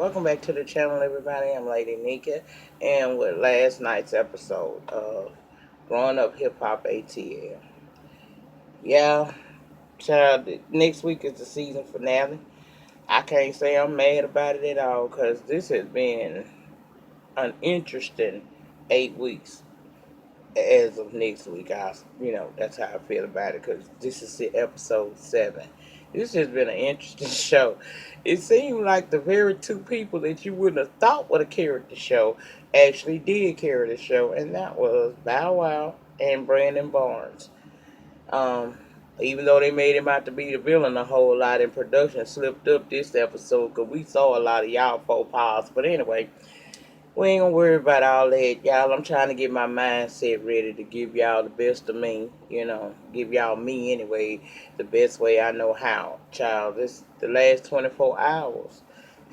Welcome back to the channel, everybody. I'm Lady Nika, and with last night's episode of Growing Up Hip Hop ATL. Yeah, child, next week is the season finale. I can't say I'm mad about it at all because this has been an interesting 8 weeks as of next week. That's how I feel about it because this is the episode 7. This has been an interesting show. It seemed like the very two people that you wouldn't have thought would have carried the show actually did carry the show, and that was Bow Wow and Brandon Barnes. Um, Even though they made him out to be the villain a whole lot in production, slipped up this episode because we saw a lot of y'all faux pas. But anyway, we ain't gonna worry about all that, y'all. I'm trying to get my mindset ready to give y'all the best of me. Give y'all me anyway, the best way I know how. Child, the last 24 hours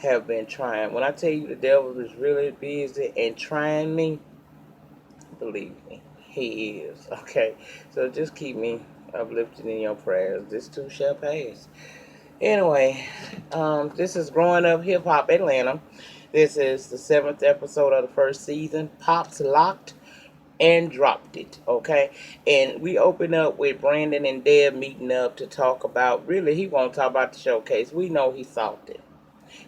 have been trying. When I tell you the devil is really busy and trying me, believe me, he is. Okay, so just keep me uplifted in your prayers. This too shall pass. Anyway, this is Growing Up Hip Hop Atlanta. This is the 7th episode of the first season. Pops locked and dropped it, okay? And we open up with Brandon and Deb meeting up to talk about, really, he won't talk about the showcase. We know he salted.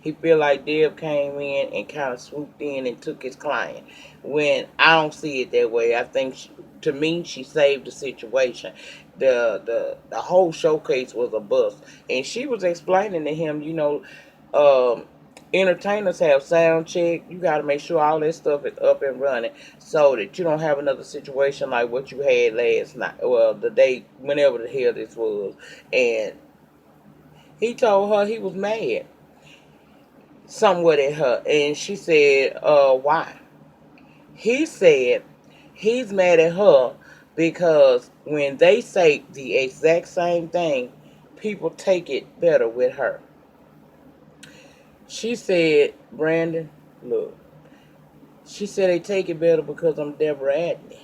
He feel like Deb came in and kind of swooped in and took his client. When I don't see it that way. I think to me she saved the situation. The whole showcase was a bust, and she was explaining to him, um, entertainers have sound check. You got to make sure all that stuff is up and running so that you don't have another situation like what you had last night. Well, the day whenever the hell this was, and he told her he was mad somewhat at her, and she said, why? He said he's mad at her because when they say the exact same thing, people take it better with her. She said, Brandon, look, she said they take it better because I'm Deborah Adney.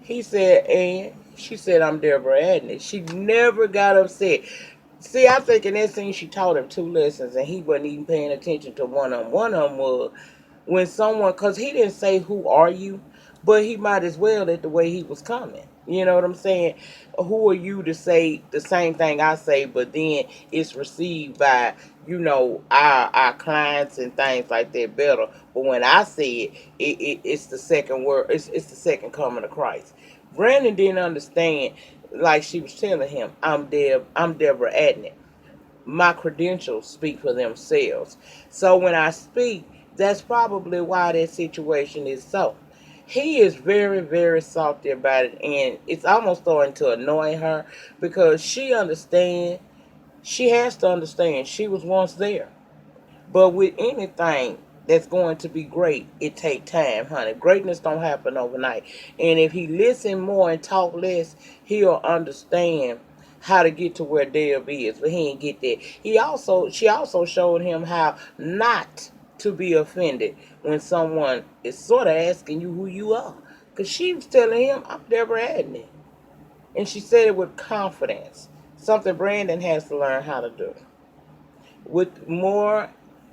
He said, and she said, I'm Deborah Adney. She never got upset. See, I think in that scene she taught him 2 lessons, and he wasn't even paying attention to one of them. One of them was when someone, because he didn't say, who are you? But he might as well at the way he was coming. You know what I'm saying? Who are you to say the same thing I say, but then it's received by, our clients and things like that better. But when I say it's the second word, it's the second coming of Christ. Brandon didn't understand, like she was telling him, I'm Deborah Adnett. My credentials speak for themselves. So when I speak, that's probably why that situation is so. He is very, very salty about it, and it's almost starting to annoy her because she has to understand she was once there. But with anything that's going to be great, it take time, honey. Greatness don't happen overnight. And if he listen more and talk less, he'll understand how to get to where Deb is. But he ain't get that. She also showed him how not to be offended when someone is sort of asking you who you are. Because she was telling him, I'm Deborah Adney. And she said it with confidence. Something Brandon has to learn how to do. with more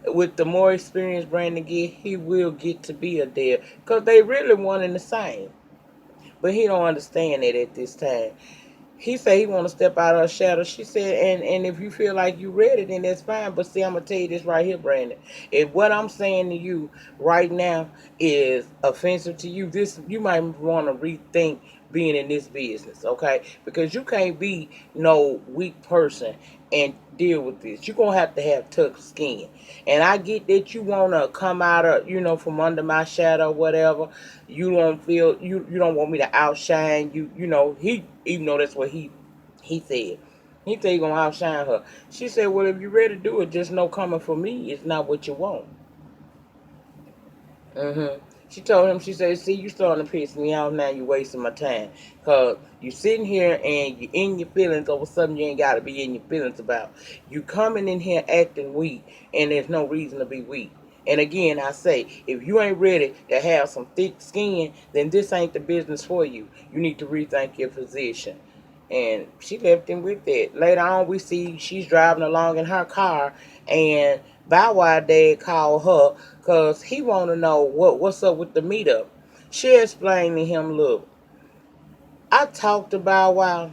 with the more experience Brandon get, he will get to be a dad. Because they really one and the same. But he don't understand it at this time. He said he want to step out of her shadow. She said, and if you feel like you ready, then that's fine. But see, I'm gonna tell you this right here, Brandon. If what I'm saying to you right now is offensive to you, this you might want to rethink being in this business, okay? Because you can't be no weak person and deal with this. You're gonna have tough skin. And I get that you wanna come out of, from under my shadow, whatever. You don't feel you don't want me to outshine you. He, even though that's what he said. He said he gonna outshine her. She said, well, if you're ready to do it, just know coming for me is not what you want. She told him, she said, see, you starting to piss me off now. You wasting my time. Because you sitting here and you in your feelings over something you ain't got to be in your feelings about. You coming in here acting weak, and there's no reason to be weak. And again, I say, if you ain't ready to have some thick skin, then this ain't the business for you. You need to rethink your position. And she left him with that. Later on, we see she's driving along in her car, and Bow Wow dad called her because he want to know what's up with the meetup. She explained to him, look, I talked to Bow Wow,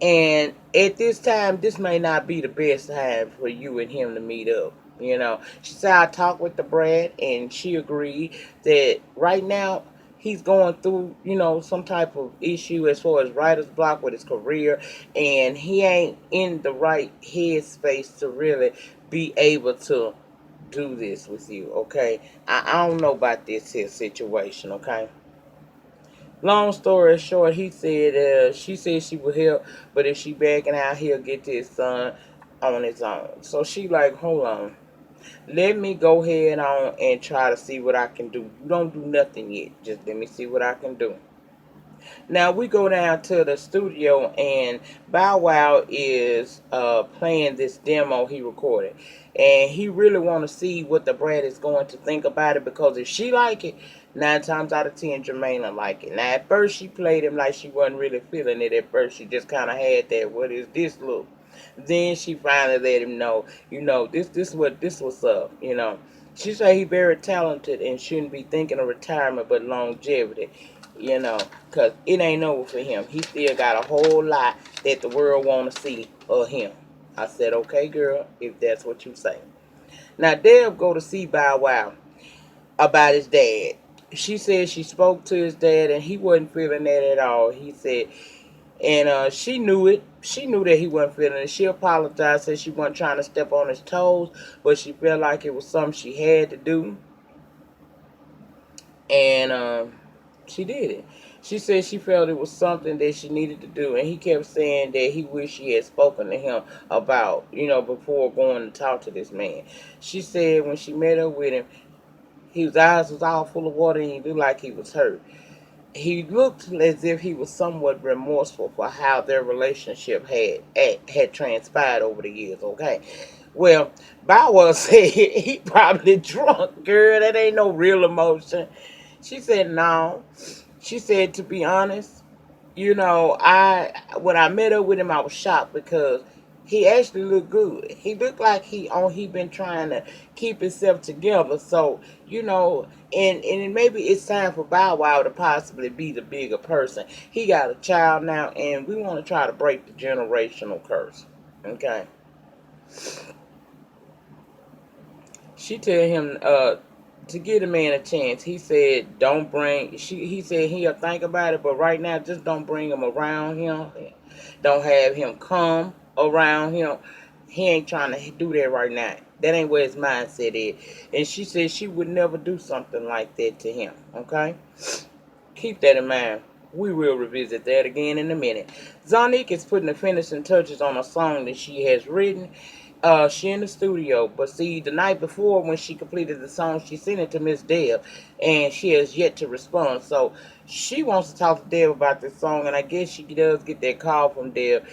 and at this time, this may not be the best time for you and him to meet up. She said I talked with the Brad, and she agreed that right now he's going through, some type of issue as far as writer's block with his career, and he ain't in the right headspace to really be able to do this with you. Okay, I don't know about this here situation. Okay. Long story short, she said she would help, but if she backing out, he'll get to his son on his own. So she like, hold on, let me go ahead on and try to see what I can do. You don't do nothing yet. Just let me see what I can do. Now we go down to the studio, and Bow Wow is playing this demo he recorded, and he really want to see what the Brad is going to think about it, because if she like it, 9 times out of 10 Jermaine like it. Now at first she played him like she wasn't really feeling it. At first she just kind of had that what is this look. Then she finally let him know, this what's up. She said he very talented and shouldn't be thinking of retirement but longevity. Because it ain't over for him. He still got a whole lot that the world want to see of him. I said, okay, girl, if that's what you say. Now, Deb go to see Bow Wow about his dad. She said she spoke to his dad, and he wasn't feeling that at all. He said, and she knew it. She knew that he wasn't feeling it. She apologized, said she wasn't trying to step on his toes, but she felt like it was something she had to do. And she did it. She said she felt it was something that she needed to do, and he kept saying that he wished she had spoken to him about, before going to talk to this man. She said when she met up with him, his eyes was all full of water, and he looked like he was hurt. He looked as if he was somewhat remorseful for how their relationship had transpired over the years. Okay, well, Bow Wow said he probably drunk. Girl, that ain't no real emotion. She said no. She said, to be honest, I when I met up with him, I was shocked because he actually looked good. He looked like he been trying to keep himself together. So and maybe it's time for Bow Wow to possibly be the bigger person. He got a child now, and we want to try to break the generational curse. Okay. She tell him to give the man a chance. He said don't bring he said he'll think about it, but right now just don't bring him around him. Don't have him come around him. He ain't trying to do that right now. That ain't where his mindset is. And she said she would never do something like that to him. Okay? Keep that in mind. We will revisit that again in a minute. Zonique is putting the finishing touches on a song that she has written. She in the studio, but see, the night before when she completed the song, she sent it to Miss Deb, and she has yet to respond. So she wants to talk to Deb about this song, and I guess she does get that call from Deb.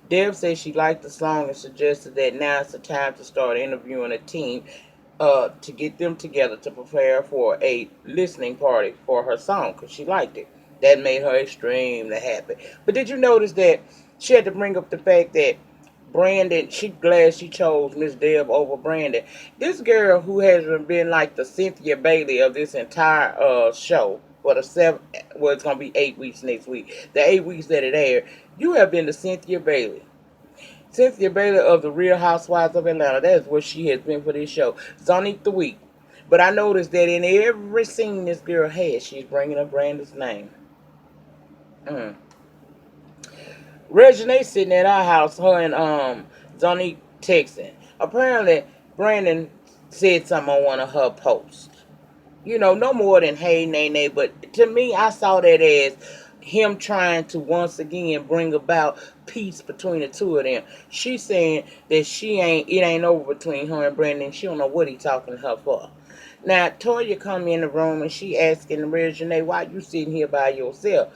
Deb says she liked the song and suggested that now is the time to start interviewing a team to get them together to prepare for a listening party for her song because she liked it. That made her extremely happy. But did you notice that she had to bring up the fact that Brandon, she glad she chose Miss Deb over Brandon. This girl who has been like the Cynthia Bailey of this entire show for the well, it's gonna be 8 weeks next week. The 8 weeks that it aired, you have been the Cynthia Bailey. Cynthia Bailey of the Real Housewives of Atlanta. That is what she has been for this show. Zonique the Week. But I noticed that in every scene this girl has, she's bringing up Brandon's name. Mm. Reginae sitting at our house, her and Zonique texting. Apparently, Brandon said something on one of her posts. No more than hey, nay, nay. But to me, I saw that as him trying to once again bring about peace between the two of them. She's saying that it ain't over between her and Brandon. She don't know what he talking to her for. Now, Toya come in the room and she asking Reginae, why you sitting here by yourself?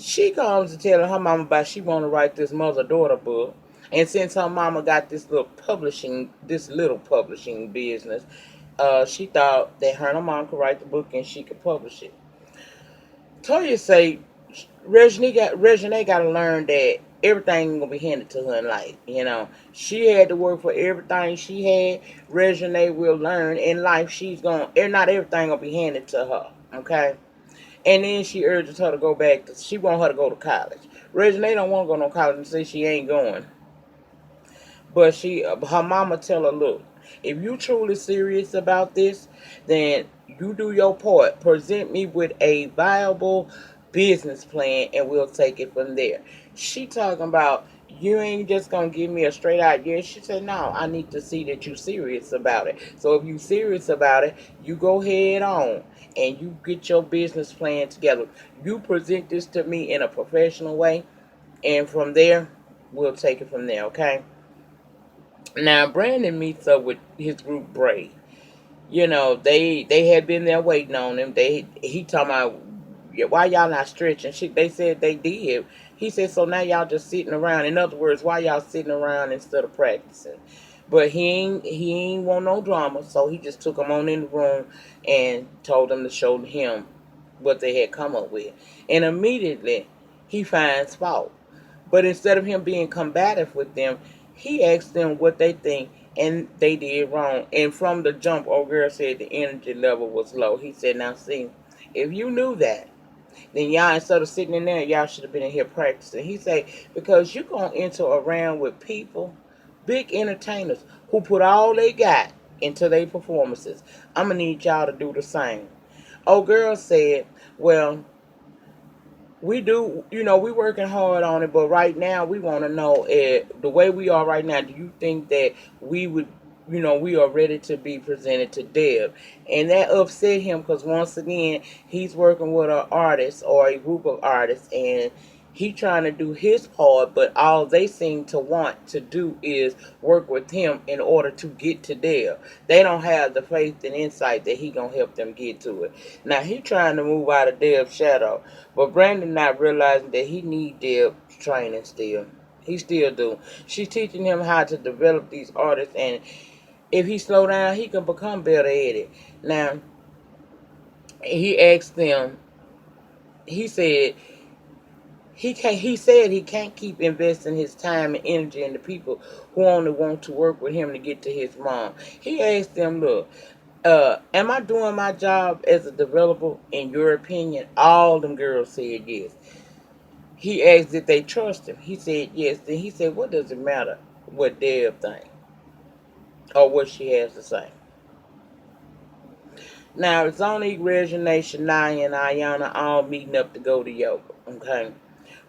She comes to tell her mama about she want to write this mother-daughter book. And since her mama got this little publishing business, she thought that her and her mom could write the book and she could publish it. Toya say Reginae got to learn that everything ain't gonna be handed to her in life. She had to work for everything she had. Regine will learn in life. Not everything gonna be handed to her. Okay. And then she urges her to go back. She want her to go to college. Regine don't want to go no college and say she ain't going. But her mama tell her, look, if you truly serious about this, then you do your part. Present me with a viable business plan, and we'll take it from there. She talking about you ain't just gonna give me a straight out yes. She said, no, I need to see that you serious about it. So if you serious about it, you go head on and you get your business plan together. You present this to me in a professional way, and from there, we'll take it from there. Okay. Now Brandon meets up with his group Bray. They had been there waiting on him. He talking about, yeah, why y'all not stretching? They said they did. He said, so now y'all just sitting around. In other words, why y'all sitting around instead of practicing? But he ain't want no drama, so he just took them on in the room and told them to show him what they had come up with. And immediately he finds fault. But instead of him being combative with them, he asked them what they think, and they did wrong. And from the jump, old girl said the energy level was low. He said, now see, if you knew that, then y'all, instead of sitting in there, y'all should have been in here practicing. He said, because you're going to enter around with people, big entertainers, who put all they got into their performances. I'm going to need y'all to do the same. Old girl said, well, we do, we working hard on it, but right now we want to know, the way we are right now, do you think that we would, we are ready to be presented to Deb? And that upset him because once again, he's working with an artist or a group of artists, and he trying to do his part, but all they seem to want to do is work with him in order to get to Deb. They don't have the faith and insight that he gonna help them get to it. Now he trying to move out of Deb's shadow, but Brandon not realizing that he need Deb training still. He still do. She's teaching him how to develop these artists, and if he slow down, he can become better at it. Now he asked them. He said he said he can't keep investing his time and energy in the people who only want to work with him to get to his mom. He asked them, look, am I doing my job as a developer in your opinion? All them girls said yes. He asked if they trust him. He said yes. Then he said, what does it matter what Deb think or what she has to say? Now it's only Regine, Shania, and Ayana all meeting up to go to yoga. Okay.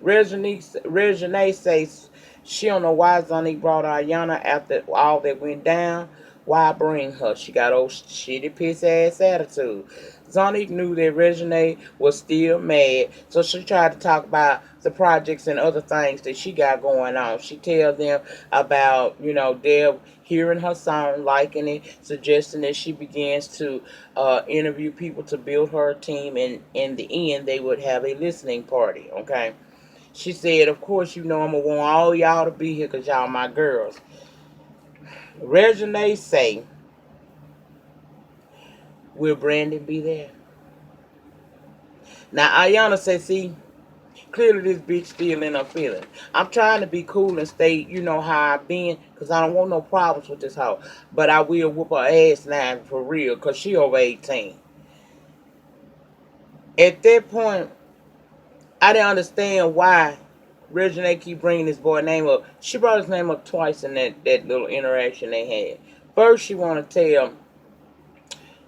Regine says she don't know why Zonique brought Ayana after all that went down. Why bring her? She got old shitty piss ass attitude. Zonique knew that Regine was still mad, so she tried to talk about the projects and other things that she got going on. She tells them about, Deb hearing her song, liking it, suggesting that she begins to interview people to build her team, and in the end, they would have a listening party, okay? She said, of course, I'm going to want all y'all to be here because y'all my girls. Regine say, will Brandon be there? Now, Ayana said, see, clearly this bitch still in her feelings. I'm trying to be cool and stay, how I've been, because I don't want no problems with this hoe. But I will whoop her ass now for real, because she over 18. At that point, I didn't understand why Regine keep bringing this boy name up. She brought his name up twice in that little interaction they had. First, she want to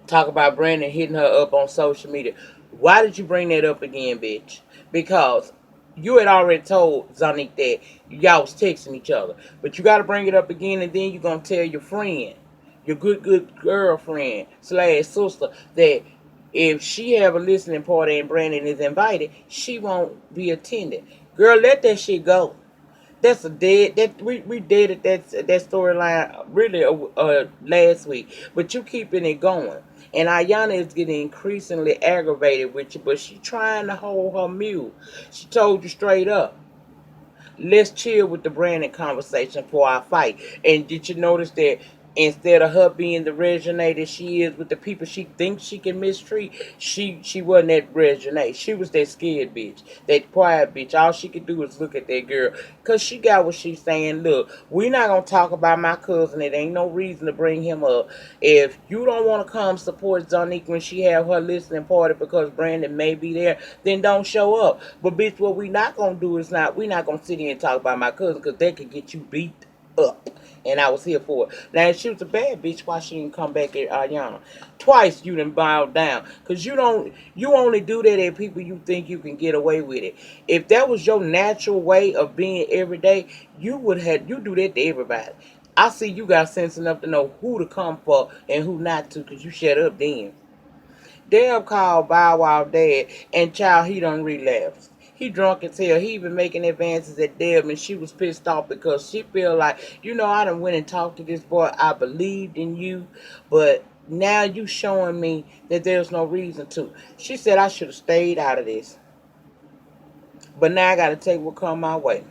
talk about Brandon hitting her up on social media. Why did you bring that up again, bitch? Because you had already told Zonique that y'all was texting each other. But you got to bring it up again, and then you're going to tell your friend, your good girlfriend / sister, that if she have a listening party and Brandon is invited, she won't be attending. Girl, let that shit go. That's a dead. That we dead that storyline really last week, but you keeping it going. And Ayana is getting increasingly aggravated with you, but she trying to hold her mule. She told you straight up, let's chill with the Brandon conversation for our fight. And did you notice that Instead of her being the Regine that she is with the people she thinks she can mistreat, she wasn't that Regine. She was that scared bitch, that quiet bitch. All she could do was look at that girl, cause she got what she's saying. Look, we not gonna talk about my cousin. It ain't no reason to bring him up. If you don't want to come support Zonique when she have her listening party because Brandon may be there, then don't show up. But bitch, what we not gonna do is we not gonna sit here and talk about my cousin, cause they could get you beat up, and I was here for it. Now, if she was a bad bitch, why she didn't come back at Ayana? Twice you done bowed down, cause you only do that at people you think you can get away with it. If that was your natural way of being every day, you do that to everybody. I see you got sense enough to know who to come for and who not to, cause you shut up then. Deb called Bow Wow dad, and child, he done relapsed. He drunk as hell. He even making advances at Deb, and she was pissed off because she feel like, I done went and talked to this boy. I believed in you, but now you showing me that there's no reason to. She said I should have stayed out of this, but now I got to take what come my way.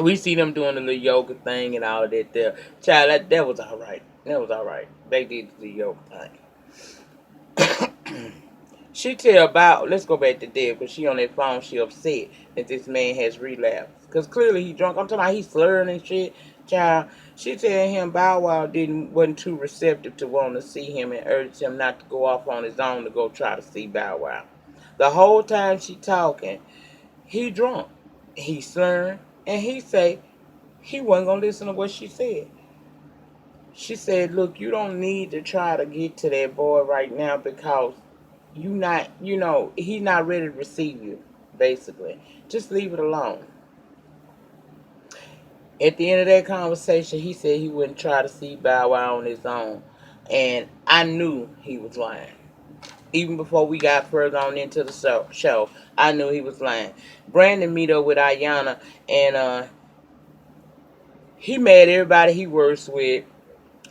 We see them doing the little yoga thing and all of that there. Child, that was all right. That was all right. They did the yoga thing. She tell about, let's go back to Deb, because she on that phone, she upset that this man has relapsed. Because clearly he drunk. I'm talking about he slurring and shit. Child, she tell him Bow Wow wasn't too receptive to want to see him and urged him not to go off on his own to go try to see Bow Wow. The whole time she talking, he drunk. He slurring, and he say he wasn't going to listen to what she said. She said, look, you don't need to try to get to that boy right now because you not, he not ready to receive you, basically. Just leave it alone. At the end of that conversation, he said he wouldn't try to see Bow Wow on his own. And I knew he was lying. Even before we got further on into the show, I knew he was lying. Brandon meet up with Ayana, and he mad everybody he works with,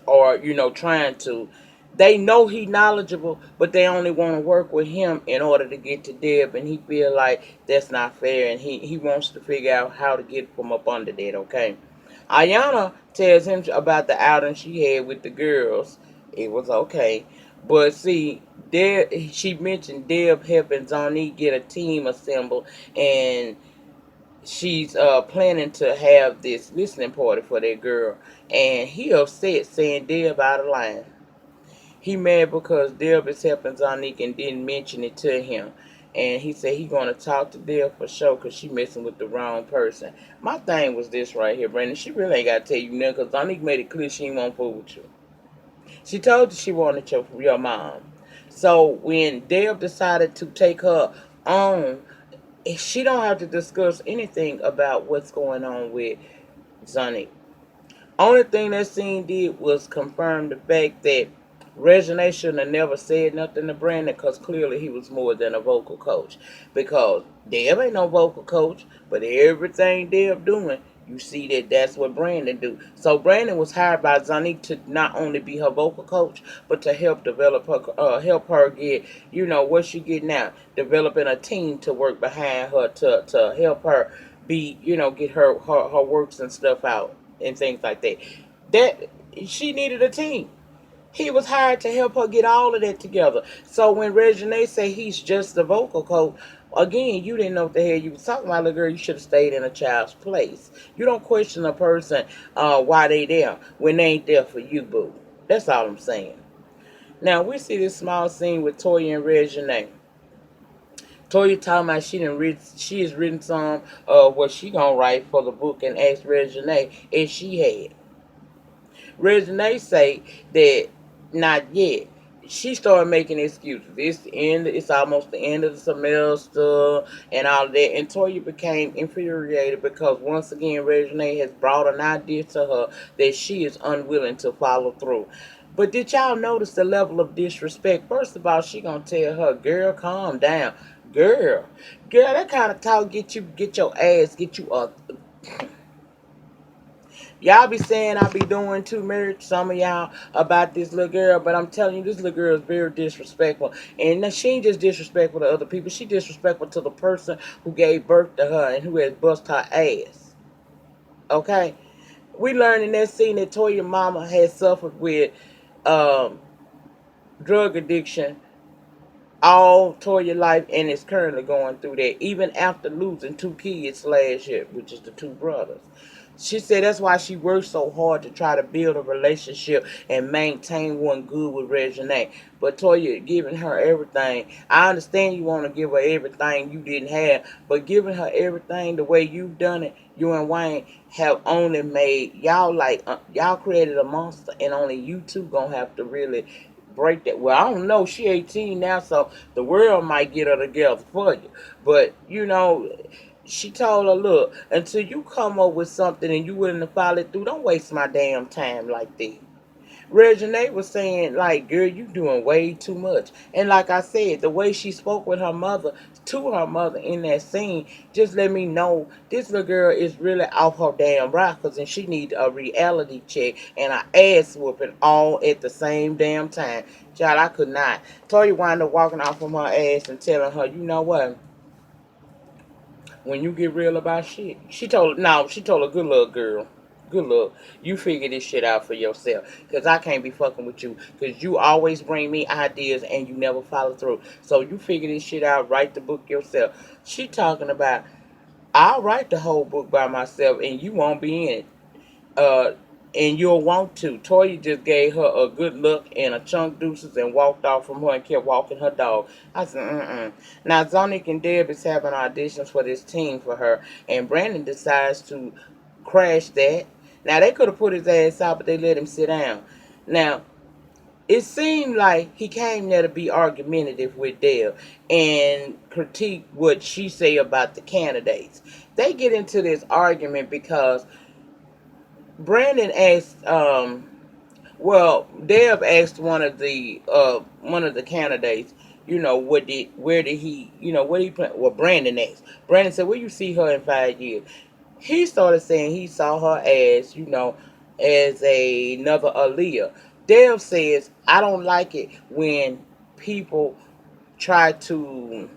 or trying to. They know he knowledgeable, but they only want to work with him in order to get to Deb, and he feel like that's not fair, and he wants to figure out how to get from up under that. Okay, Ayana tells him about the outing she had with the girls. It was okay, but see, Deb, she mentioned Deb helping Zoni get a team assembled, and she's planning to have this listening party for that girl, and he upset saying Deb out of line. He mad because Deb is helping Zonique and didn't mention it to him. And he said he gonna talk to Deb for sure because she messing with the wrong person. My thing was this right here, Brandon. She really ain't gotta tell you nothing because Zonique made it clear she ain't gonna fool with you. She told you she wanted your mom. So when Deb decided to take her on, she don't have to discuss anything about what's going on with Zonique. Only thing that scene did was confirm the fact that Regine shouldn't have never said nothing to Brandon because clearly he was more than a vocal coach. Because Deb ain't no vocal coach, but everything Deb doing, you see that's what Brandon do. So Brandon was hired by Zonique to not only be her vocal coach, but to help develop her, help her get, what she getting now, developing a team to work behind her to help her be, get her works and stuff out and things like that. That she needed a team. He was hired to help her get all of that together. So when Regine say he's just the vocal coach, again, you didn't know what the hell you was talking about, little girl. You should have stayed in a child's place. You don't question a person why they there when they ain't there for you, boo. That's all I'm saying. Now we see this small scene with Toya and Regine. Toya talking about she has written some of what she gonna write for the book and asked Regine if she had. Regine say that not yet. She started making excuses. It's the end. It's almost the end of the semester and all of that. And Toya became infuriated because once again Regine has brought an idea to her that she is unwilling to follow through. But did y'all notice the level of disrespect? First of all, she gonna tell her, "Girl, calm down, girl, girl." That kind of talk get your ass, get you a. Y'all be saying I be doing too much, some of y'all, about this little girl, but I'm telling you, this little girl is very disrespectful. And she ain't just disrespectful to other people, she disrespectful to the person who gave birth to her and who has bust her ass. Okay, we learned in that scene that Toya mama had suffered with um, drug addiction all toward your life and is currently going through that, even after losing two kids last year, which is the two brothers. She said that's why she worked so hard to try to build a relationship and maintain one good with Regine. But Toya giving her everything. I understand you want to give her everything you didn't have, but giving her everything the way you've done it, you and Wayne have only made y'all y'all created a monster, and only you two gonna have to really break that. Well, I don't know. She 18 now, so the world might get her together for you. But she told her, look, until you come up with something and you willing to follow it through, don't waste my damn time like that. Regine was saying, like, girl, you doing way too much. And like I said, the way she spoke with her mother, to her mother in that scene, just let me know this little girl is really off her damn rockers and she need a reality check and an ass whooping all at the same damn time. Child, I could not. Toya wound up walking off from her ass and telling her, you know what? When you get real about shit, she told a good little girl, good look, you figure this shit out for yourself. Because I can't be fucking with you. Because you always bring me ideas and you never follow through. So you figure this shit out, write the book yourself. She talking about, I'll write the whole book by myself and you won't be in it. uh, and you'll want to. Toya just gave her a good look and a chunk deuces and walked off from her and kept walking her dog. I said, mm-mm. Now, Zonic and Deb is having auditions for this team for her, and Brandon decides to crash that. Now, they could have put his ass out, but they let him sit down. Now, it seemed like he came there to be argumentative with Deb and critique what she say about the candidates. They get into this argument because Brandon asked, Deb asked one of the candidates, where did he, what did he plan? Well, Brandon asked. Brandon said, "Where you see her in 5 years?" He started saying he saw her as, as another Aaliyah. Deb says, "I don't like it when people try to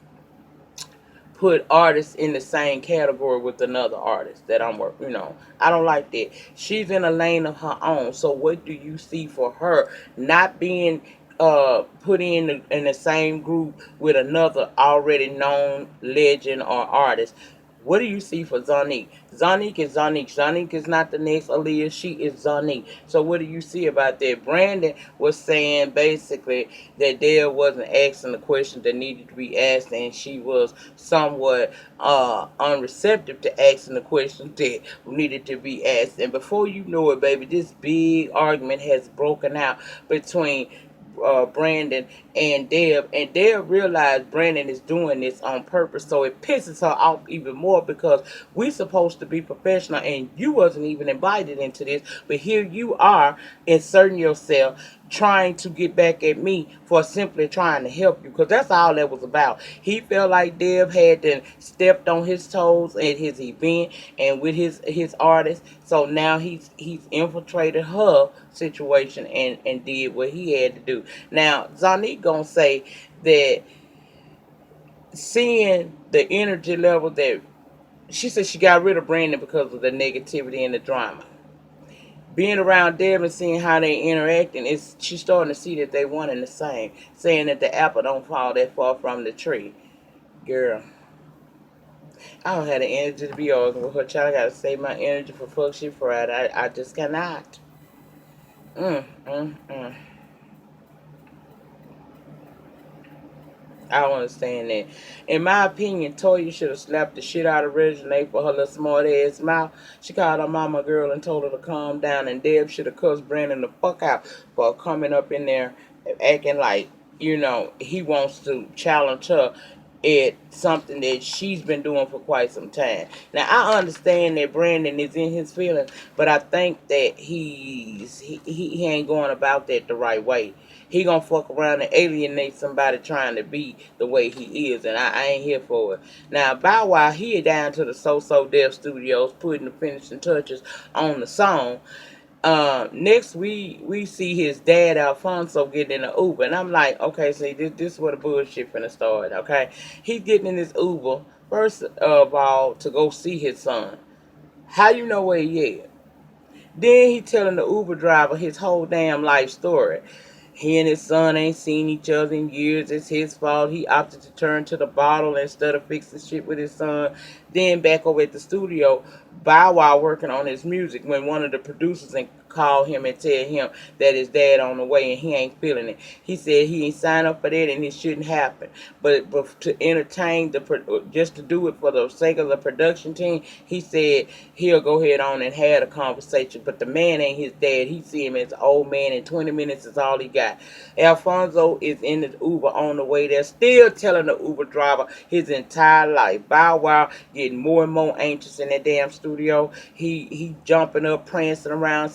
put artists in the same category with another artist that I'm working. I don't like that. She's in a lane of her own. So what do you see for her not being put in the same group with another already known legend or artist? What do you see for Zonique? Zonique is Zonique. Zonique is not the next Aaliyah. She is Zonique. So what do you see about that? Brandon was saying basically that Dale wasn't asking the questions that needed to be asked, and she was somewhat unreceptive to asking the questions that needed to be asked. And before you know it, baby, this big argument has broken out between Brandon and Deb realized Brandon is doing this on purpose, so it pisses her off even more because we supposed to be professional and you wasn't even invited into this, but here you are inserting yourself trying to get back at me for simply trying to help you, because that's all that was about. He felt like Deb had then stepped on his toes at his event and with his artist, so now he's infiltrated her situation and did what he had to do. Now Zonique gonna say that seeing the energy level that she said she got rid of Brandon because of the negativity and the drama. Being around them and seeing how they interacting, she's starting to see that they one and the same. Saying that the apple don't fall that far from the tree. Girl, I don't have the energy to be arguing with her child. I gotta save my energy for fuck shit Friday. I just cannot. Mm, mm, mm. I don't understand that. In my opinion, Toya should have slapped the shit out of Regine for her little smart ass mouth. She called her mama girl and told her to calm down, and Deb should have cussed Brandon the fuck out for coming up in there acting like, he wants to challenge her at something that she's been doing for quite some time. Now I understand that Brandon is in his feelings, but I think that he ain't going about that the right way. He gonna fuck around and alienate somebody trying to be the way he is, and I ain't here for it. Now Bow Wow, he down to the So Dev Studios putting the finishing touches on the song. Next we see his dad Alfonso getting in an Uber, and I'm like, okay, see, this is where the bullshit finna start. Okay, he's getting in this Uber first of all to go see his son. How you know where he at? Then he telling the Uber driver his whole damn life story. He and his son ain't seen each other in years. It's his fault. He opted to turn to the bottle instead of fixing shit with his son. Then back over at the studio, Bow Wow working on his music when one of the producers and called him and tell him that his dad on the way and he ain't feeling it. He said he ain't signed up for that and it shouldn't happen. But to entertain just to do it for the sake of the production team, he said he'll go ahead on and have a conversation. But the man ain't his dad. He see him as an old man, and 20 minutes is all he got. Alfonso is in the Uber on the way there, still telling the Uber driver his entire life. Bow Wow getting more and more anxious in that damn studio. He jumping up, prancing around.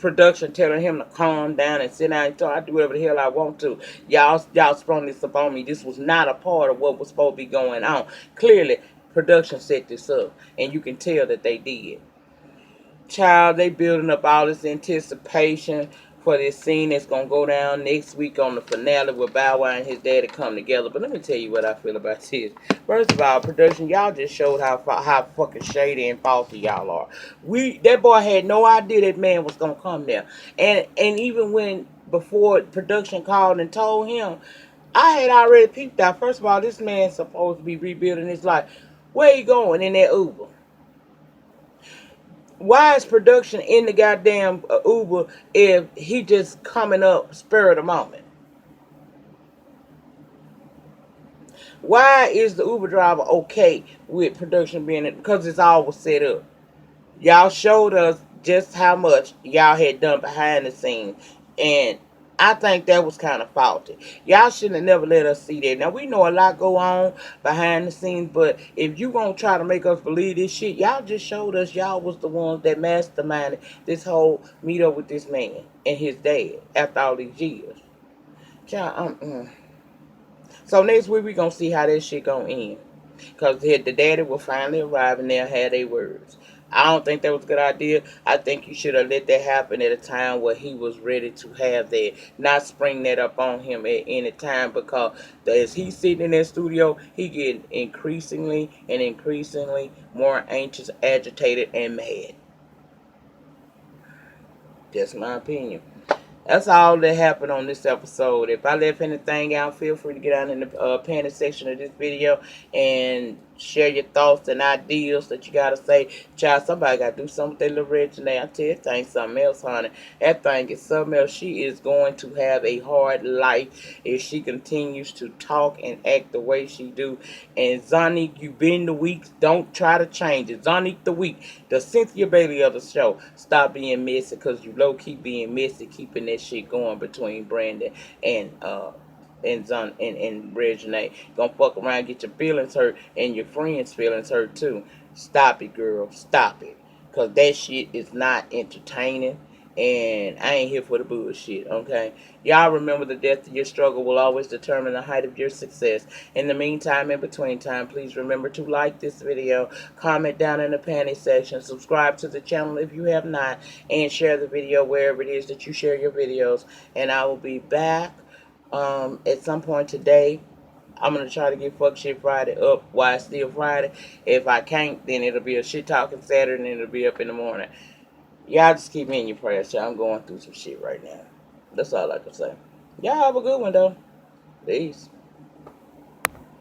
Production telling him to calm down and sit down and talk. I do whatever the hell I want to. Y'all sprung this up on me. This was not a part of what was supposed to be going on. Clearly, production set this up, and you can tell that they did. Child, they building up all this anticipation for this scene that's gonna go down next week on the finale with Bow Wow and his daddy come together. But let me tell you what I feel about this. First of all, production, y'all just showed how fucking shady and faulty y'all are. That boy had no idea that man was gonna come there, and even when before production called and told him, I had already peeped out. First of all, this man's supposed to be rebuilding his life. Where you going in that Uber? Why is production in the goddamn Uber if he just coming up spur of the moment? Why is the Uber driver okay with production being in? Because it's all was set up. Y'all showed us just how much y'all had done behind the scenes, and I think that was kind of faulty. Y'all shouldn't have never let us see that. Now we know a lot go on behind the scenes, but if you gonna try to make us believe this shit, y'all just showed us y'all was the ones that masterminded this whole meet up with this man and his dad after all these years. Y'all, So next week we gonna see how that shit gonna end. Because the daddy will finally arrive and they'll have their words. I don't think that was a good idea. I think you should have let that happen at a time where he was ready to have that. Not spring that up on him at any time, because as he's sitting in that studio, he getting increasingly and increasingly more anxious, agitated, and mad. That's my opinion. That's all that happened on this episode. If I left anything out, feel free to get out in the comment section of this video and share your thoughts and ideas that you gotta say. Child, somebody gotta do something with that little red today. I tell you, that thing something else, honey. That thing is something else. She is going to have a hard life if she continues to talk and act the way she do. And Zonique, you been the week. Don't try to change it. Zonique the week, the Cynthia Bailey of the show. Stop being messy, because you low key being messy, keeping that shit going between Brandon and Zon and Regina. Gonna fuck around, get your feelings hurt, and your friends' feelings hurt too. Stop it, girl. Stop it. Cause that shit is not entertaining. And I ain't here for the bullshit, okay? Y'all remember, the depth of your struggle will always determine the height of your success. In the meantime, in between time, please remember to like this video, comment down in the panty section, subscribe to the channel if you have not, and share the video wherever it is that you share your videos. And I will be back at some point today. I'm going to try to get Fuck Shit Friday up while it's still Friday. If I can't, then it'll be a shit talking Saturday and it'll be up in the morning. Y'all just keep me in your prayers, y'all. I'm going through some shit right now. That's all I can say. Y'all have a good one, though. Peace.